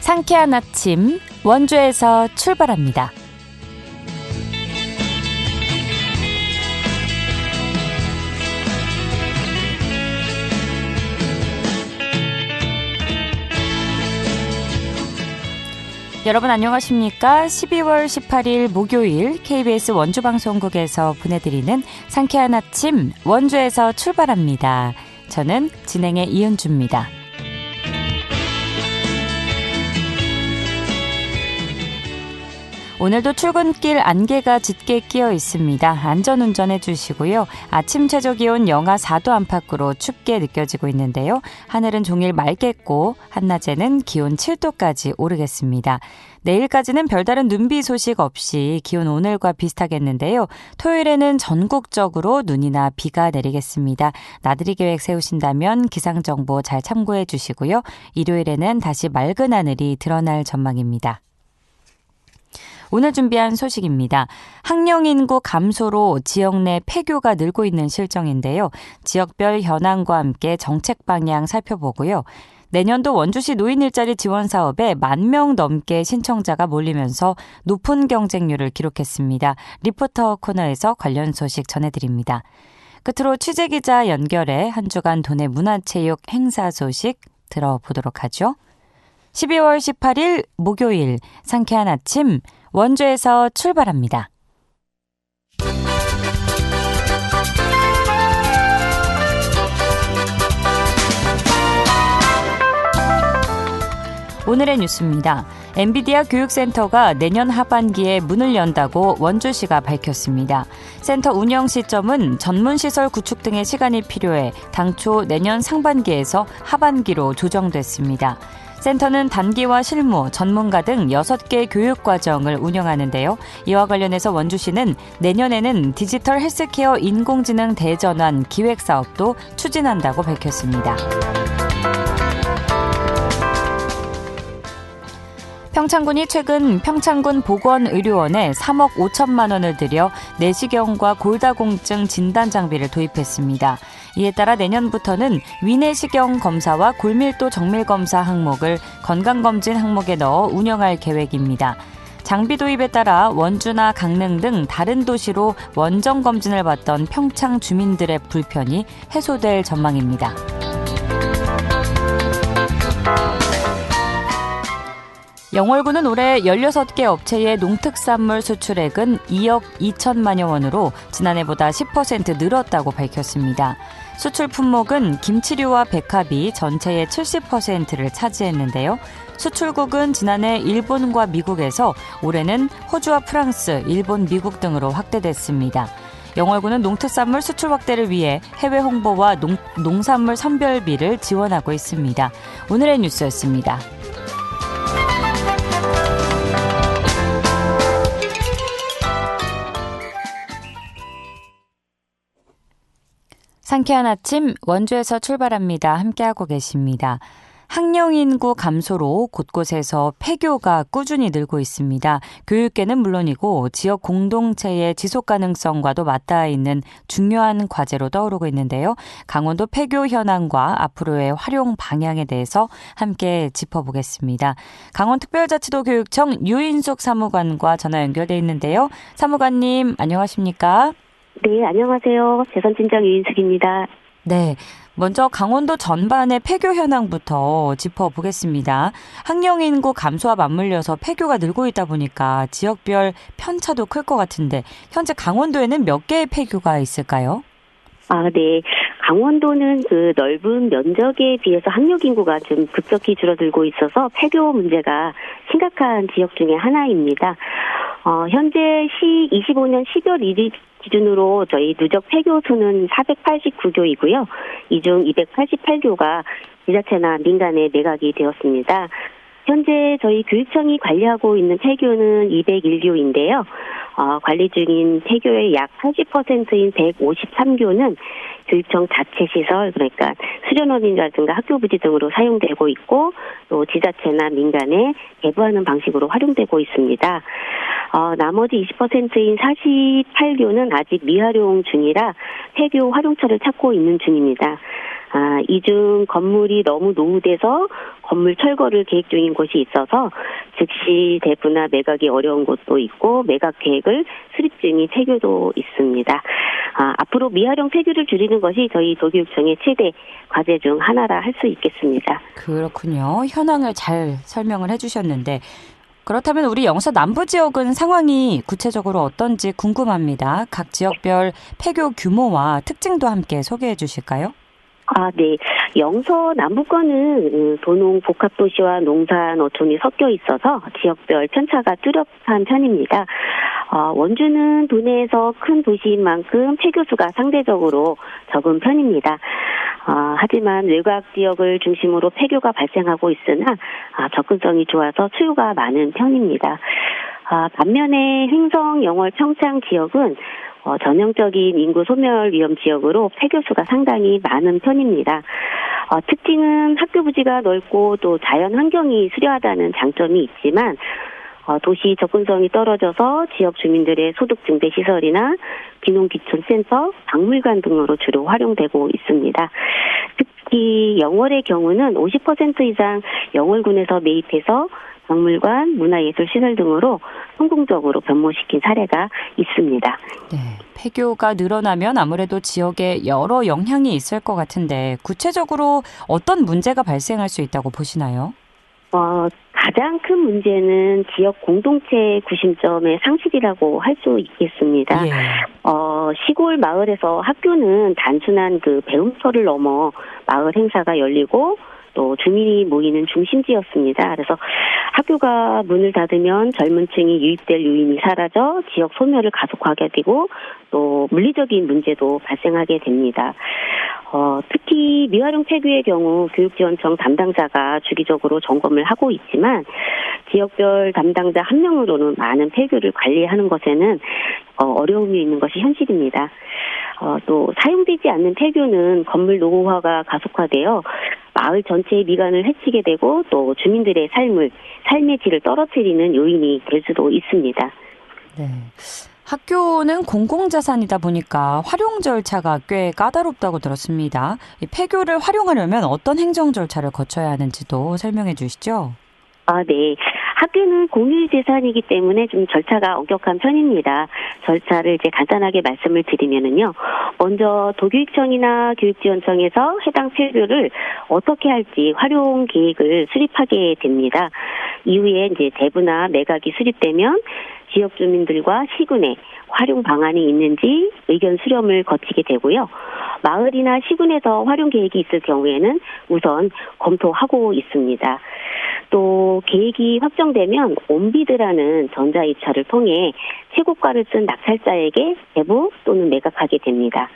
상쾌한 아침 원주에서 출발합니다. 여러분 안녕하십니까? 12월 18일 목요일 KBS 원주방송국에서 보내드리는 상쾌한 아침 원주에서 출발합니다. 저는 진행의 이은주입니다. 오늘도 출근길 안개가 짙게 끼어 있습니다. 안전운전 해주시고요. 아침 최저기온 영하 4도 안팎으로 춥게 느껴지고 있는데요. 하늘은 종일 맑겠고 한낮에는 기온 7도까지 오르겠습니다. 내일까지는 별다른 눈비 소식 없이 기온 오늘과 비슷하겠는데요. 토요일에는 전국적으로 눈이나 비가 내리겠습니다. 나들이 계획 세우신다면 기상정보 잘 참고해 주시고요. 일요일에는 다시 맑은 하늘이 드러날 전망입니다. 오늘 준비한 소식입니다. 학령 인구 감소로 지역 내 폐교가 늘고 있는 실정인데요. 지역별 현황과 함께 정책 방향 살펴보고요. 내년도 원주시 노인 일자리 지원 사업에 10,000명 넘게 신청자가 몰리면서 높은 경쟁률을 기록했습니다. 리포터 코너에서 관련 소식 전해드립니다. 끝으로 취재기자 연결해 한 주간 도내 문화체육 행사 소식 들어보도록 하죠. 12월 18일 목요일 상쾌한 아침 원주에서 출발합니다. 오늘의 뉴스입니다. 엔비디아 교육센터가 내년 하반기에 문을 연다고 원주시가 밝혔습니다. 센터 운영 시점은 전문시설 구축 등의 시간이 필요해 당초 내년 상반기에서 하반기로 조정됐습니다. 센터는 단기와 실무, 전문가 등 6개 교육과정을 운영하는데요. 이와 관련해서 원주시는 내년에는 디지털 헬스케어 인공지능 대전환 기획사업도 추진한다고 밝혔습니다. 평창군이 최근 평창군 보건의료원에 3억 5천만 원을 들여 내시경과 골다공증 진단 장비를 도입했습니다. 이에 따라 내년부터는 위내시경 검사와 골밀도 정밀검사 항목을 건강검진 항목에 넣어 운영할 계획입니다. 장비 도입에 따라 원주나 강릉 등 다른 도시로 원정검진을 받던 평창 주민들의 불편이 해소될 전망입니다. 영월군은 올해 16개 업체의 농특산물 수출액은 2억 2천만여 원으로 지난해보다 10% 늘었다고 밝혔습니다. 수출 품목은 김치류와 백합이 전체의 70%를 차지했는데요. 수출국은 지난해 일본과 미국에서 올해는 호주와 프랑스, 일본, 미국 등으로 확대됐습니다. 영월군은 농특산물 수출 확대를 위해 해외 홍보와 농산물 선별비를 지원하고 있습니다. 오늘의 뉴스였습니다. 상쾌한 아침 원주에서 출발합니다. 함께하고 계십니다. 학령 인구 감소로 곳곳에서 폐교가 꾸준히 늘고 있습니다. 교육계는 물론이고 지역 공동체의 지속 가능성과도 맞닿아 있는 중요한 과제로 떠오르고 있는데요. 강원도 폐교 현황과 앞으로의 활용 방향에 대해서 함께 짚어보겠습니다. 강원특별자치도 교육청 유인숙 사무관과 전화 연결돼 있는데요. 사무관님 안녕하십니까? 네, 안녕하세요. 재선팀장 유인숙입니다. 네, 먼저 강원도 전반의 폐교 현황부터 짚어보겠습니다. 학령 인구 감소와 맞물려서 폐교가 늘고 있다 보니까 지역별 편차도 클 것 같은데 현재 강원도에는 몇 개의 폐교가 있을까요? 네. 강원도는 그 넓은 면적에 비해서 학령 인구가 좀 급속히 줄어들고 있어서 폐교 문제가 심각한 지역 중에 하나입니다. 현재 25년 12월 1일 기준으로 저희 누적 폐교 수는 489교이고요. 이 중 288교가 지자체나 민간에 매각이 되었습니다. 현재 저희 교육청이 관리하고 있는 폐교는 201교인데요. 관리 중인 폐교의 약 80%인 153교는 교육청 자체 시설, 그러니까 수련원이라든가 학교 부지 등으로 사용되고 있고 또 지자체나 민간에 배부하는 방식으로 활용되고 있습니다. 나머지 20%인 48교는 아직 미활용 중이라 폐교 활용처를 찾고 있는 중입니다. 이 중 건물이 너무 노후돼서 건물 철거를 계획 중인 곳이 있어서 즉시 대부나 매각이 어려운 곳도 있고 매각 계획을 수립 중인 폐교도 있습니다. 앞으로 미활용 폐교를 줄이는 것이 저희 도교육청의 최대 과제 중 하나라 할 수 있겠습니다. 그렇군요. 현황을 잘 설명을 해주셨는데 그렇다면 우리 영서 남부 지역은 상황이 구체적으로 어떤지 궁금합니다. 각 지역별 폐교 규모와 특징도 함께 소개해 주실까요? 네. 영서 남부권은 도농 복합도시와 농산 어촌이 섞여 있어서 지역별 편차가 뚜렷한 편입니다. 원주는 도내에서 큰 도시인 만큼 폐교수가 상대적으로 적은 편입니다. 하지만 외곽 지역을 중심으로 폐교가 발생하고 있으나 접근성이 좋아서 수요가 많은 편입니다. 반면에 횡성, 영월, 평창 지역은 전형적인 인구 소멸 위험 지역으로 폐교수가 상당히 많은 편입니다. 특징은 학교 부지가 넓고 또 자연 환경이 수려하다는 장점이 있지만 도시 접근성이 떨어져서 지역 주민들의 소득 증대 시설이나 귀농귀촌센터, 박물관 등으로 주로 활용되고 있습니다. 특히 영월의 경우는 50% 이상 영월군에서 매입해서 박물관, 문화예술시설 등으로 성공적으로 변모시킨 사례가 있습니다. 네, 폐교가 늘어나면 아무래도 지역에 여러 영향이 있을 것 같은데 구체적으로 어떤 문제가 발생할 수 있다고 보시나요? 가장 큰 문제는 지역 공동체 구심점의 상실이라고 할 수 있겠습니다. 예. 시골 마을에서 학교는 단순한 그 배움터를 넘어 마을 행사가 열리고 또 주민이 모이는 중심지였습니다. 그래서 학교가 문을 닫으면 젊은 층이 유입될 요인이 사라져 지역 소멸을 가속화하게 되고 또 물리적인 문제도 발생하게 됩니다. 특히 미활용 폐교의 경우 교육지원청 담당자가 주기적으로 점검을 하고 있지만 지역별 담당자 한 명으로는 많은 폐교를 관리하는 것에는 어려움이 있는 것이 현실입니다. 또 사용되지 않는 폐교는 건물 노후화가 가속화되어 마을 전체의 미관을 해치게 되고 또 주민들의 삶의 질을 떨어뜨리는 요인이 될 수도 있습니다. 네. 학교는 공공자산이다 보니까 활용 절차가 꽤 까다롭다고 들었습니다. 이 폐교를 활용하려면 어떤 행정 절차를 거쳐야 하는지도 설명해 주시죠. 네. 학교는 공유재산이기 때문에 좀 절차가 엄격한 편입니다. 절차를 이제 간단하게 말씀을 드리면은요. 먼저 도교육청이나 교육지원청에서 해당 폐교를 어떻게 할지 활용 계획을 수립하게 됩니다. 이후에 이제 대부나 매각이 수립되면 지역 주민들과 시군에 활용 방안이 있는지 의견 수렴을 거치게 되고요. 마을이나 시군에서 활용 계획이 있을 경우에는 우선 검토하고 있습니다. 또 계획이 확정되면 온비드라는 전자입찰을 통해 최고가를 쓴 낙찰자에게 배부 또는 매각하게 됩니다.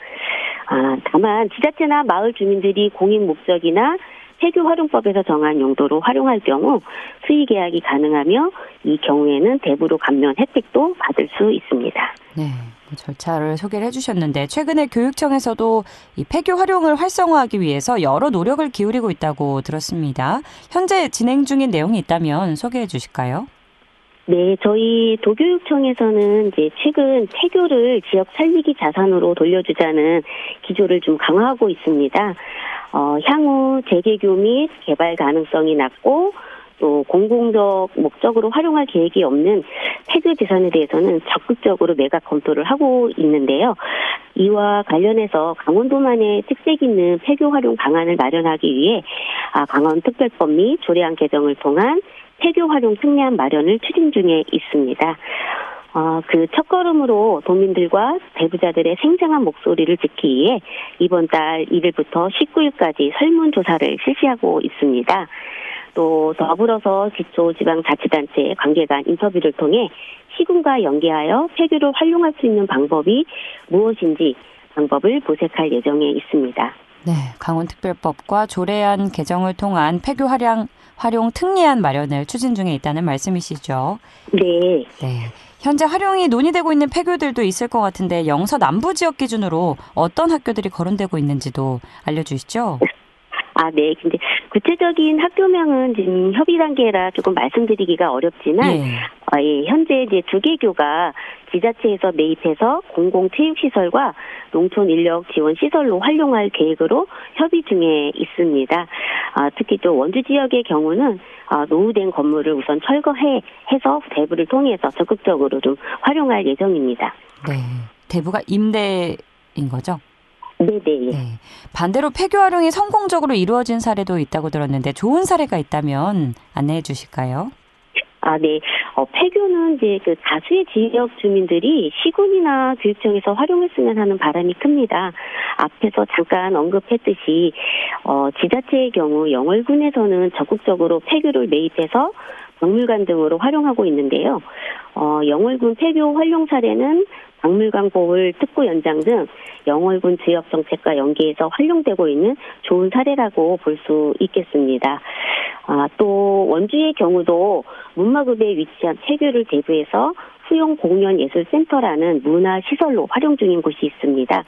다만 지자체나 마을 주민들이 공익 목적이나 폐교 활용법에서 정한 용도로 활용할 경우 수의 계약이 가능하며 이 경우에는 대부로 감면 혜택도 받을 수 있습니다. 네, 절차를 소개를 해주셨는데 최근에 교육청에서도 이 폐교 활용을 활성화하기 위해서 여러 노력을 기울이고 있다고 들었습니다. 현재 진행 중인 내용이 있다면 소개해 주실까요? 네, 저희 도교육청에서는 이제 최근 폐교를 지역 살리기 자산으로 돌려주자는 기조를 좀 강화하고 있습니다. 향후 재개교 및 개발 가능성이 낮고 또 공공적 목적으로 활용할 계획이 없는 폐교 재산에 대해서는 적극적으로 매각 검토를 하고 있는데요. 이와 관련해서 강원도만의 특색 있는 폐교 활용 방안을 마련하기 위해 강원특별법 및 조례안 개정을 통한 폐교 활용 특례안 마련을 추진 중에 있습니다. 그 첫걸음으로 도민들과 배부자들의 생생한 목소리를 듣기 위해 이번 달 1일부터 19일까지 설문조사를 실시하고 있습니다. 또 더불어서 기초지방자치단체 관계간 인터뷰를 통해 시군과 연계하여 폐교를 활용할 수 있는 방법이 무엇인지 방법을 모색할 예정에 있습니다. 네, 강원특별법과 조례안 개정을 통한 폐교 활용 특례안 마련을 추진 중에 있다는 말씀이시죠? 네. 네. 현재 활용이 논의되고 있는 폐교들도 있을 것 같은데 영서 남부 지역 기준으로 어떤 학교들이 거론되고 있는지도 알려주시죠? 네. 근데 구체적인 학교명은 지금 협의 단계라 조금 말씀드리기가 어렵지만, 현재 이제 두 개교가 지자체에서 매입해서 공공체육시설과 농촌인력 지원 시설로 활용할 계획으로 협의 중에 있습니다. 특히 또 원주 지역의 경우는 노후된 건물을 우선 철거해서 대부를 통해서 적극적으로 좀 활용할 예정입니다. 네. 대부가 임대인 거죠? 네네. 네. 반대로 폐교 활용이 성공적으로 이루어진 사례도 있다고 들었는데 좋은 사례가 있다면 안내해 주실까요? 네. 폐교는 이제 그 다수의 지역 주민들이 시군이나 교육청에서 활용했으면 하는 바람이 큽니다. 앞에서 잠깐 언급했듯이, 지자체의 경우 영월군에서는 적극적으로 폐교를 매입해서 박물관 등으로 활용하고 있는데요. 영월군 폐교 활용 사례는 박물관 보홀 특구 연장 등 영월군 지역 정책과 연계해서 활용되고 있는 좋은 사례라고 볼 수 있겠습니다. 또 원주의 경우도 문마급에 위치한 폐교를 대부해서 수용 공연 예술센터라는 문화시설로 활용 중인 곳이 있습니다.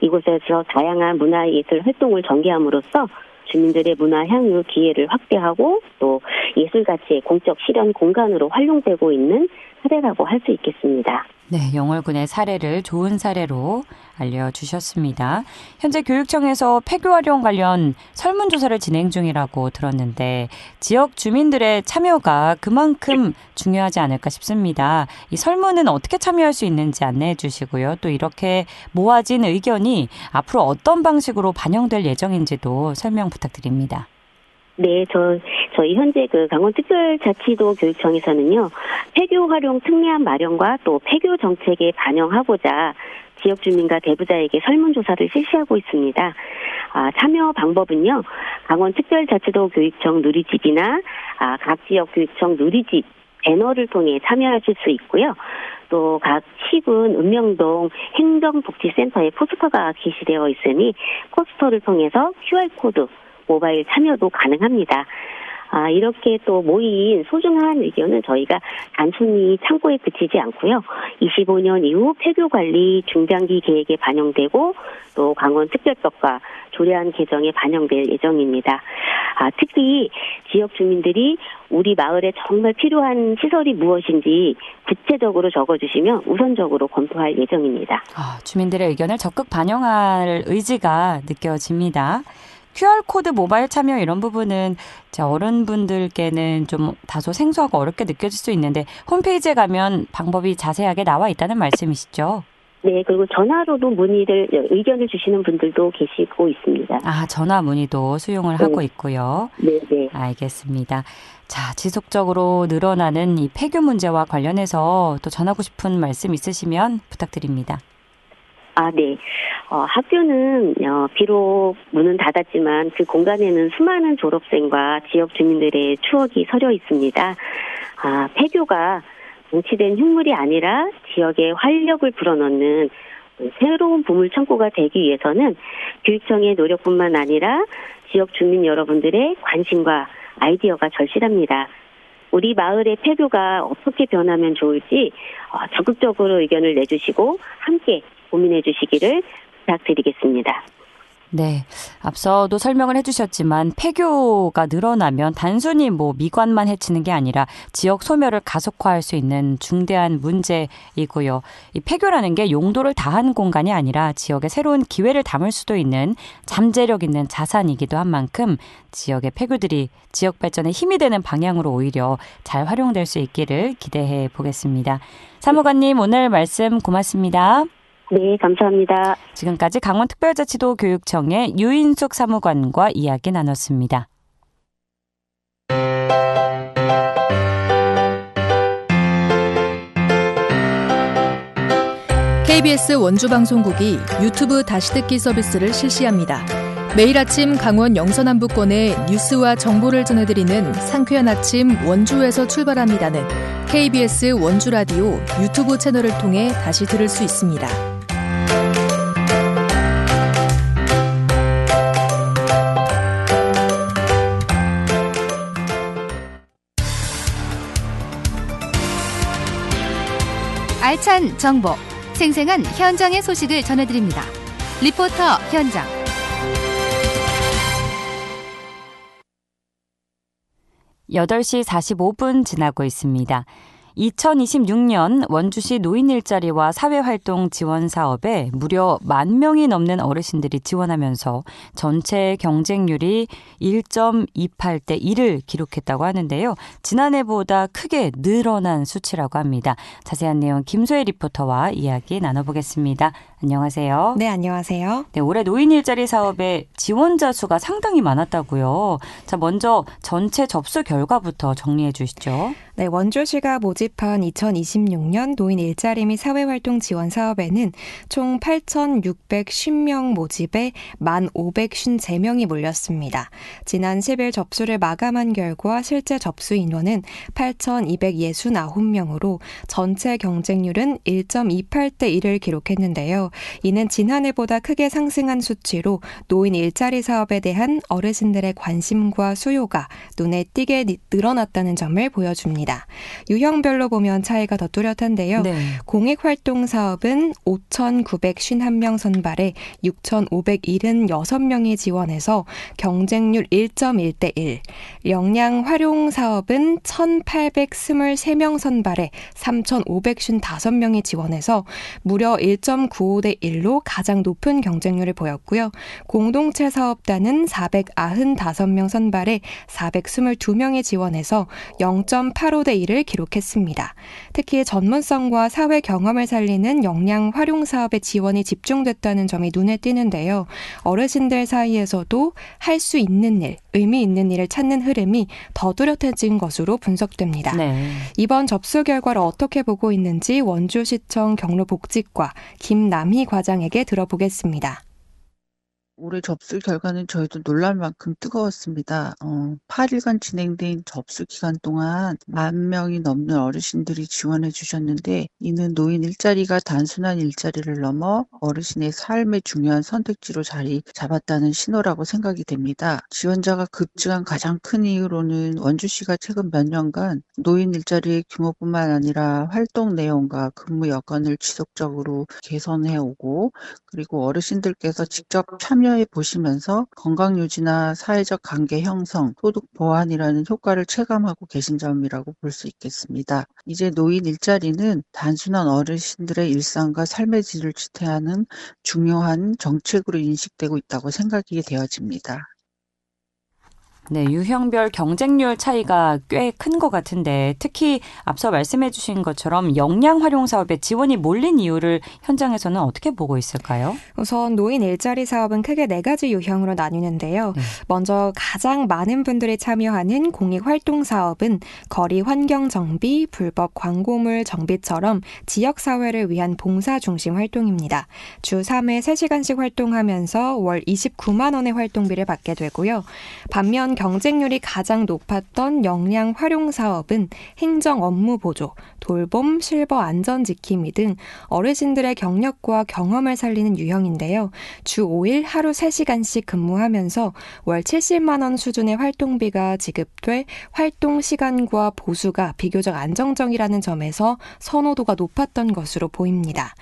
이곳에서 다양한 문화예술 활동을 전개함으로써 주민들의 문화 향유 기회를 확대하고 또 예술 가치의 공적 실현 공간으로 활용되고 있는 사례라고 할 수 있겠습니다. 네, 영월군의 사례를 좋은 사례로 알려주셨습니다. 현재 교육청에서 폐교 활용 관련 설문조사를 진행 중이라고 들었는데 지역 주민들의 참여가 그만큼 중요하지 않을까 싶습니다. 이 설문은 어떻게 참여할 수 있는지 안내해 주시고요. 또 이렇게 모아진 의견이 앞으로 어떤 방식으로 반영될 예정인지도 설명 부탁드립니다. 네, 저희 현재 그 강원특별자치도 교육청에서는요, 폐교 활용 특례안 마련과 또 폐교 정책에 반영하고자 지역 주민과 대부자에게 설문조사를 실시하고 있습니다. 참여 방법은요, 강원특별자치도 교육청 누리집이나 각 지역 교육청 누리집 배너를 통해 참여하실 수 있고요. 또 각 시군 읍명동 행정복지센터에 포스터가 게시되어 있으니 포스터를 통해서 QR코드 모바일 참여도 가능합니다. 이렇게 또 모인 소중한 의견은 저희가 단순히 참고에 그치지 않고요. 25년 이후 폐교 관리 중장기 계획에 반영되고 또 강원특별법과 조례안 개정에 반영될 예정입니다. 특히 지역 주민들이 우리 마을에 정말 필요한 시설이 무엇인지 구체적으로 적어주시면 우선적으로 검토할 예정입니다. 주민들의 의견을 적극 반영할 의지가 느껴집니다. QR코드 모바일 참여 이런 부분은 어른분들께는 좀 다소 생소하고 어렵게 느껴질 수 있는데 홈페이지에 가면 방법이 자세하게 나와 있다는 말씀이시죠? 네, 그리고 전화로도 의견을 주시는 분들도 계시고 있습니다. 전화 문의도 수용을 하고 있고요. 네. 알겠습니다. 자, 지속적으로 늘어나는 이 폐교 문제와 관련해서 또 전하고 싶은 말씀 있으시면 부탁드립니다. 네. 학교는 비록 문은 닫았지만 그 공간에는 수많은 졸업생과 지역 주민들의 추억이 서려 있습니다. 폐교가 방치된 흉물이 아니라 지역에 활력을 불어넣는 새로운 보물 창고가 되기 위해서는 교육청의 노력뿐만 아니라 지역 주민 여러분들의 관심과 아이디어가 절실합니다. 우리 마을의 폐교가 어떻게 변하면 좋을지 적극적으로 의견을 내주시고 함께 고민해 주시기를 부탁드리겠습니다. 네, 앞서도 설명을 해주셨지만 폐교가 늘어나면 단순히 미관만 해치는 게 아니라 지역 소멸을 가속화할 수 있는 중대한 문제이고요. 이 폐교라는 게 용도를 다한 공간이 아니라 지역의 새로운 기회를 담을 수도 있는 잠재력 있는 자산이기도 한 만큼 지역의 폐교들이 지역 발전에 힘이 되는 방향으로 오히려 잘 활용될 수 있기를 기대해 보겠습니다. 사무관님, 오늘 말씀 고맙습니다. 네, 감사합니다. 지금까지 강원특별자치도 교육청의 유인숙 사무관과 이야기 나눴습니다. KBS 원주방송국이 유튜브 다시 듣기 서비스를 실시합니다. 매일 아침 강원 영서남부권의 뉴스와 정보를 전해드리는 상쾌한 아침 원주에서 출발합니다는 KBS 원주라디오 유튜브 채널을 통해 다시 들을 수 있습니다. 알찬 정보, 생생한 현장의 소식을 전해드립니다. 리포터 현장. (8시 45분) 지나고 있습니다. 2026년 원주시 노인 일자리와 사회활동 지원 사업에 무려 10,000명이 넘는 어르신들이 지원하면서 전체 경쟁률이 1.28대 1을 기록했다고 하는데요. 지난해보다 크게 늘어난 수치라고 합니다. 자세한 내용 김소혜 리포터와 이야기 나눠보겠습니다. 안녕하세요. 네, 안녕하세요. 네, 올해 노인 일자리 사업에 지원자 수가 상당히 많았다고요. 자, 먼저 전체 접수 결과부터 정리해 주시죠. 네, 원주시가 모집한 2026년 노인 일자리 및 사회활동 지원 사업에는 총 8,650명 모집에 1,553명이 몰렸습니다. 지난 10일 접수를 마감한 결과 실제 접수 인원은 8,269명으로 전체 경쟁률은 1.28대 1을 기록했는데요. 이는 지난해보다 크게 상승한 수치로 노인 일자리 사업에 대한 어르신들의 관심과 수요가 눈에 띄게 늘어났다는 점을 보여줍니다. 유형별로 보면 차이가 더 뚜렷한데요. 네. 공익활동 사업은 5,951명 선발에 6,576명이 지원해서 경쟁률 1.1대 1. 역량 활용 사업은 1,823명 선발에 3,555명이 지원해서 무려 1.95대 1로 가장 높은 경쟁률을 보였고요. 공동체 사업단은 495명 선발에 422명이 지원해서 0.85대 1을 기록했습니다. 특히 전문성과 사회 경험을 살리는 역량 활용 사업에 지원이 집중됐다는 점이 눈에 띄는데요. 어르신들 사이에서도 할 수 있는 일, 의미 있는 일을 찾는 흐름이 더 뚜렷해진 것으로 분석됩니다. 네. 이번 접수 결과를 어떻게 보고 있는지 원주시청 경로복지과 김남희 과장에게 들어보겠습니다. 올해 접수 결과는 저희도 놀랄 만큼 뜨거웠습니다. 8일간 진행된 접수 기간 동안 10,000명이 넘는 어르신들이 지원해 주셨는데 이는 노인 일자리가 단순한 일자리를 넘어 어르신의 삶의 중요한 선택지로 자리 잡았다는 신호라고 생각이 됩니다. 지원자가 급증한 가장 큰 이유로는 원주시가 최근 몇 년간 노인 일자리의 규모뿐만 아니라 활동 내용과 근무 여건을 지속적으로 개선해 오고 그리고 어르신들께서 직접 참여해 보시면서 건강 유지나 사회적 관계 형성, 소득 보완이라는 효과를 체감하고 계신 점이라고 볼 수 있겠습니다. 이제 노인 일자리는 단순한 어르신들의 일상과 삶의 질을 지탱하는 중요한 정책으로 인식되고 있다고 생각이 되어집니다. 네, 유형별 경쟁률 차이가 꽤 큰 것 같은데 특히 앞서 말씀해 주신 것처럼 역량 활용 사업에 지원이 몰린 이유를 현장에서는 어떻게 보고 있을까요? 우선 노인 일자리 사업은 크게 4가지 유형으로 나뉘는데요. 네. 먼저 가장 많은 분들이 참여하는 공익활동 사업은 거리 환경 정비, 불법 광고물 정비처럼 지역사회를 위한 봉사 중심 활동입니다. 주 3회 3시간씩 활동하면서 월 29만 원의 활동비를 받게 되고요. 반면 경쟁률이 가장 높았던 역량 활용 사업은 행정 업무 보조, 돌봄, 실버 안전 지킴이 등 어르신들의 경력과 경험을 살리는 유형인데요. 주 5일 하루 3시간씩 근무하면서 월 70만 원 수준의 활동비가 지급돼 활동 시간과 보수가 비교적 안정적이라는 점에서 선호도가 높았던 것으로 보입니다.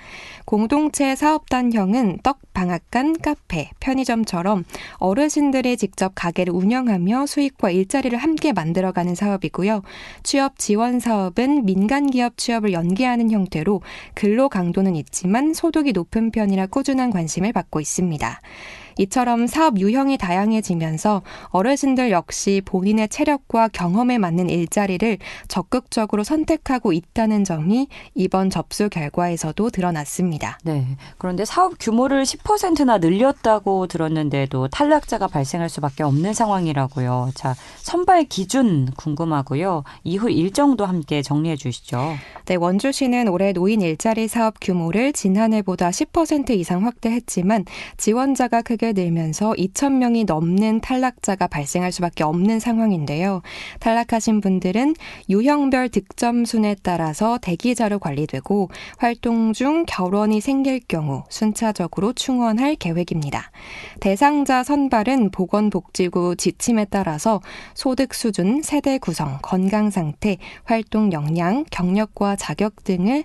공동체 사업단형은 떡방앗간, 카페, 편의점처럼 어르신들이 직접 가게를 운영하며 수익과 일자리를 함께 만들어가는 사업이고요. 취업 지원 사업은 민간 기업 취업을 연계하는 형태로 근로 강도는 있지만 소득이 높은 편이라 꾸준한 관심을 받고 있습니다. 이처럼 사업 유형이 다양해지면서 어르신들 역시 본인의 체력과 경험에 맞는 일자리를 적극적으로 선택하고 있다는 점이 이번 접수 결과에서도 드러났습니다. 네. 그런데 사업 규모를 10%나 늘렸다고 들었는데도 탈락자가 발생할 수밖에 없는 상황이라고요. 자, 선발 기준 궁금하고요. 이후 일정도 함께 정리해 주시죠. 네, 원주시는 올해 노인 일자리 사업 규모를 지난해보다 10% 이상 확대했지만 지원자가 크게 늘면서 2,000명이 넘는 탈락자가 발생할 수밖에 없는 상황인데요. 탈락하신 분들은 유형별 득점 순에 따라서 대기자로 관리되고 활동 중 결원이 생길 경우 순차적으로 충원할 계획입니다. 대상자 선발은 보건복지부 지침에 따라서 소득 수준, 세대 구성, 건강 상태, 활동 역량, 경력과 자격 등을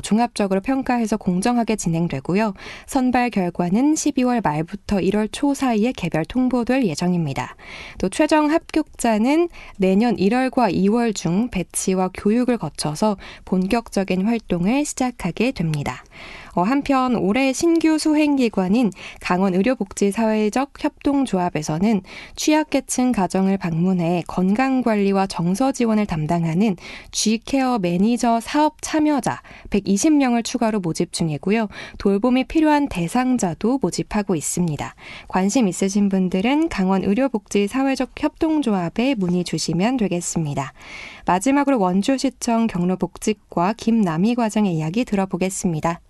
종합적으로 평가해서 공정하게 진행되고요. 선발 결과는 12월 말부터 1월부터 1월 초 사이에 개별 통보될 예정입니다. 또 최종 합격자는 내년 1월과 2월 중 배치와 교육을 거쳐서 본격적인 활동을 시작하게 됩니다. 한편 올해 신규 수행기관인 강원의료복지사회적 협동조합에서는 취약계층 가정을 방문해 건강관리와 정서지원을 담당하는 G케어 매니저 사업 참여자 120명을 추가로 모집 중이고요. 돌봄이 필요한 대상자도 모집하고 있습니다. 관심 있으신 분들은 강원의료복지사회적 협동조합에 문의 주시면 되겠습니다. 마지막으로 원주시청 경로복지과 김남희 과장의 이야기 들어보겠습니다.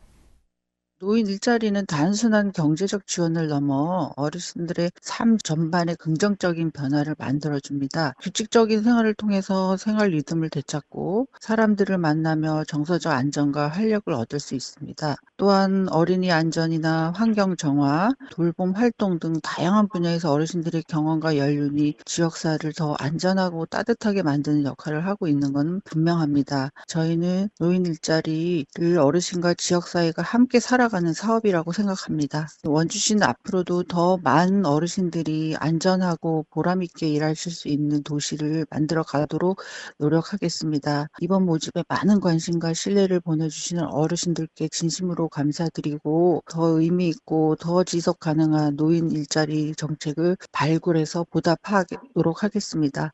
노인 일자리는 단순한 경제적 지원을 넘어 어르신들의 삶 전반에 긍정적인 변화를 만들어줍니다. 규칙적인 생활을 통해서 생활 리듬을 되찾고 사람들을 만나며 정서적 안정과 활력을 얻을 수 있습니다. 또한 어린이 안전이나 환경 정화, 돌봄 활동 등 다양한 분야에서 어르신들의 경험과 연륜이 지역사회를 더 안전하고 따뜻하게 만드는 역할을 하고 있는 건 분명합니다. 저희는 노인 일자리를 어르신과 지역사회가 함께 살아가는 사업이라고 생각합니다. 원주시는 앞으로도 더 많은 어르신들이 안전하고 보람있게 일하실 수 있는 도시를 만들어 가도록 노력하겠습니다. 이번 모집에 많은 관심과 신뢰를 보내주시는 어르신들께 진심으로 감사드리고 더 의미 있고 더 지속 가능한 노인 일자리 정책을 발굴해서 보답하도록 하겠습니다.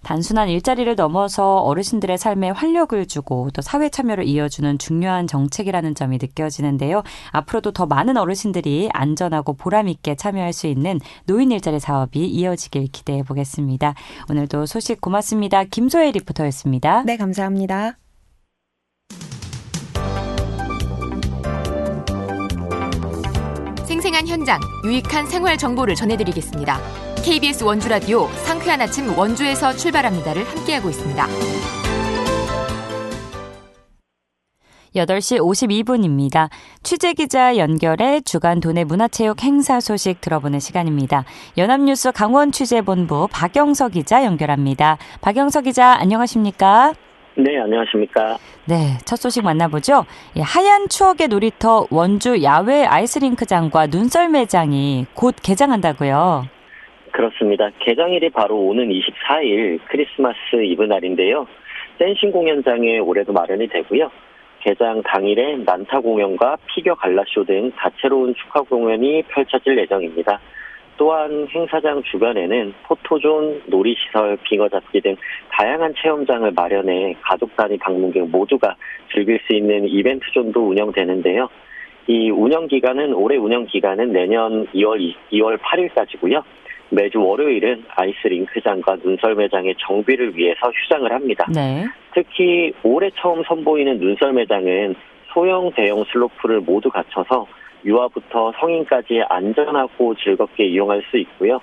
단순한 일자리를 넘어서 어르신들의 삶에 활력을 주고 또 사회 참여를 이어주는 중요한 정책이라는 점이 느껴지는데요. 앞으로도 더 많은 어르신들이 안전하고 보람 있게 참여할 수 있는 노인 일자리 사업이 이어지길 기대해 보겠습니다. 오늘도 소식 고맙습니다. 김소혜 리포터였습니다. 네, 감사합니다. 생생한 현장, 유익한 생활 정보를 전해드리겠습니다. KBS 원주라디오 상쾌한 아침 원주에서 출발합니다를 함께하고 있습니다. 8시 52분입니다. 취재기자 연결해 주간 도내 문화체육 행사 소식 들어보는 시간입니다. 연합뉴스 강원취재본부 박영석 기자 연결합니다. 박영석 기자 안녕하십니까? 네, 안녕하십니까? 네, 첫 소식 만나보죠. 하얀 추억의 놀이터 원주 야외 아이스링크장과 눈썰매장이 곧 개장한다고요? 그렇습니다. 개장일이 바로 오는 24일 크리스마스 이브 날인데요. 댄싱 공연장에 올해도 마련이 되고요. 개장 당일에 난타 공연과 피겨 갈라쇼 등 다채로운 축하 공연이 펼쳐질 예정입니다. 또한 행사장 주변에는 포토존, 놀이시설, 빙어잡기 등 다양한 체험장을 마련해 가족 단위 방문객 모두가 즐길 수 있는 이벤트존도 운영되는데요. 이 올해 운영 기간은 내년 2월 8일까지고요. 매주 월요일은 아이스링크장과 눈썰매장의 정비를 위해서 휴장을 합니다. 네. 특히 올해 처음 선보이는 눈썰매장은 소형, 대형 슬로프를 모두 갖춰서 유아부터 성인까지 안전하고 즐겁게 이용할 수 있고요.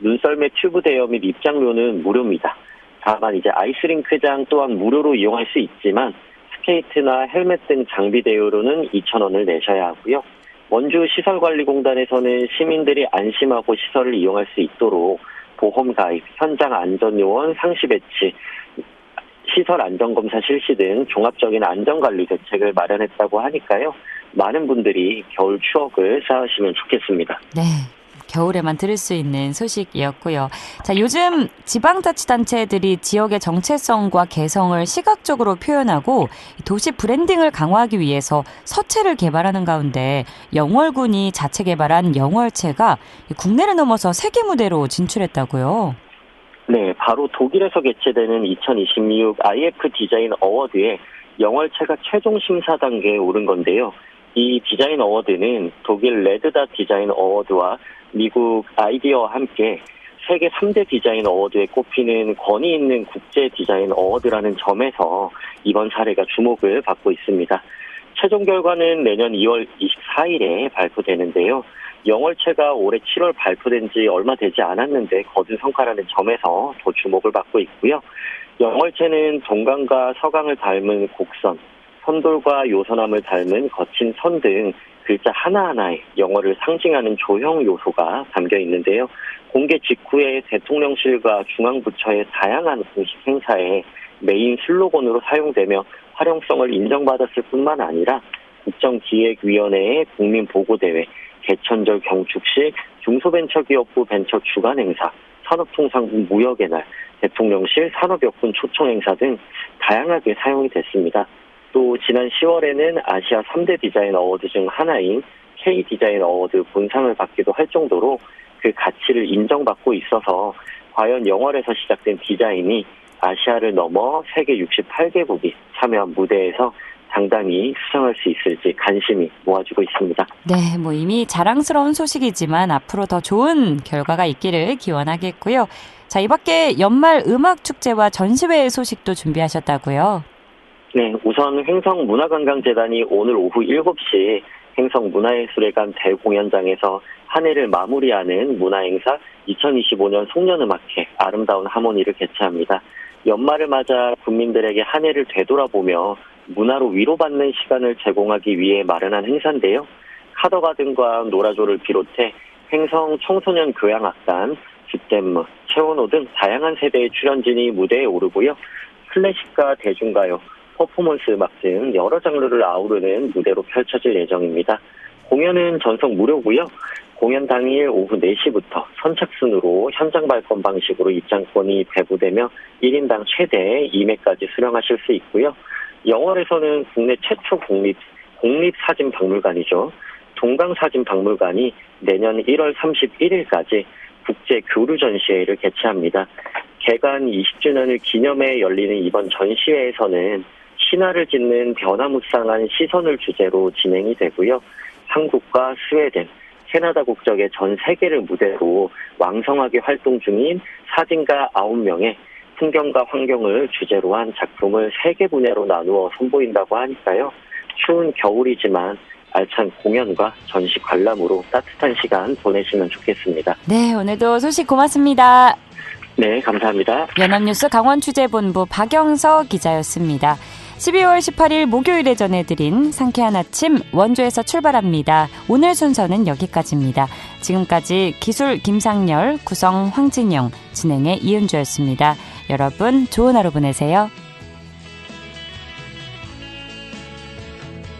눈썰매 튜브 대여 및 입장료는 무료입니다. 다만 이제 아이스링크장 또한 무료로 이용할 수 있지만 스케이트나 헬멧 등 장비 대여료는 2,000원을 내셔야 하고요. 원주 시설관리공단에서는 시민들이 안심하고 시설을 이용할 수 있도록 보험 가입, 현장 안전요원 상시 배치, 시설 안전검사 실시 등 종합적인 안전관리 대책을 마련했다고 하니까요. 많은 분들이 겨울 추억을 쌓으시면 좋겠습니다. 네. 겨울에만 들을 수 있는 소식이었고요. 자, 요즘 지방자치단체들이 지역의 정체성과 개성을 시각적으로 표현하고 도시 브랜딩을 강화하기 위해서 서체를 개발하는 가운데 영월군이 자체 개발한 영월체가 국내를 넘어서 세계 무대로 진출했다고요. 네, 바로 독일에서 개최되는 2026 IF 디자인 어워드에 영월체가 최종 심사 단계에 오른 건데요. 이 디자인 어워드는 독일 레드닷 디자인 어워드와 미국 아이디어와 함께 세계 3대 디자인 어워드에 꼽히는 권위 있는 국제 디자인 어워드라는 점에서 이번 사례가 주목을 받고 있습니다. 최종 결과는 내년 2월 24일에 발표되는데요. 영월체가 올해 7월 발표된 지 얼마 되지 않았는데 거둔 성과라는 점에서 더 주목을 받고 있고요. 영월체는 동강과 서강을 닮은 곡선, 선돌과 요선암을 닮은 거친 선 등 글자 하나하나에 영어를 상징하는 조형 요소가 담겨 있는데요. 공개 직후에 대통령실과 중앙부처의 다양한 공식 행사에 메인 슬로건으로 사용되며 활용성을 인정받았을 뿐만 아니라 국정기획위원회의 국민보고대회, 개천절 경축식, 중소벤처기업부 벤처 주간행사, 산업통상부 무역의 날, 대통령실 산업여군 초청행사 등 다양하게 사용이 됐습니다. 또 지난 10월에는 아시아 3대 디자인 어워드 중 하나인 K디자인 어워드 본상을 받기도 할 정도로 그 가치를 인정받고 있어서 과연 영월에서 시작된 디자인이 아시아를 넘어 세계 68개국이 참여한 무대에서 당당히 수상할 수 있을지 관심이 모아지고 있습니다. 네, 이미 자랑스러운 소식이지만 앞으로 더 좋은 결과가 있기를 기원하겠고요. 자, 이 밖에 연말 음악축제와 전시회 소식도 준비하셨다고요? 네, 우선 횡성문화관광재단이 오늘 오후 7시 횡성문화예술회관 대공연장에서 한 해를 마무리하는 문화행사 2025년 송년음악회 아름다운 하모니를 개최합니다. 연말을 맞아 국민들에게 한 해를 되돌아보며 문화로 위로받는 시간을 제공하기 위해 마련한 행사인데요. 카더가든과 노라조를 비롯해 횡성 청소년 교향악단, 굿댐무, 최원호 등 다양한 세대의 출연진이 무대에 오르고요. 클래식과 대중가요, 퍼포먼스 음악 등 여러 장르를 아우르는 무대로 펼쳐질 예정입니다. 공연은 전석 무료고요. 공연 당일 오후 4시부터 선착순으로 현장 발권 방식으로 입장권이 배부되며 1인당 최대 2매까지 수령하실 수 있고요. 영월에서는 국내 최초 국립사진박물관이죠. 동강사진박물관이 내년 1월 31일까지 국제 교류 전시회를 개최합니다. 개관 20주년을 기념해 열리는 이번 전시회에서는 신화를 짓는 변화무쌍한 시선을 주제로 진행이 되고요. 한국과 스웨덴, 캐나다 국적의 전 세계를 무대로 왕성하게 활동 중인 사진가 9명의 풍경과 환경을 주제로 한 작품을 3개 분야로 나누어 선보인다고 하니까요. 추운 겨울이지만 알찬 공연과 전시 관람으로 따뜻한 시간 보내시면 좋겠습니다. 네, 오늘도 소식 고맙습니다. 네, 감사합니다. 연합뉴스 강원취재본부 박영서 기자였습니다. 12월 18일 목요일에 전해드린 상쾌한 아침 원주에서 출발합니다. 오늘 순서는 여기까지입니다. 지금까지 기술 김상열, 구성 황진영, 진행의 이은주였습니다. 여러분 좋은 하루 보내세요.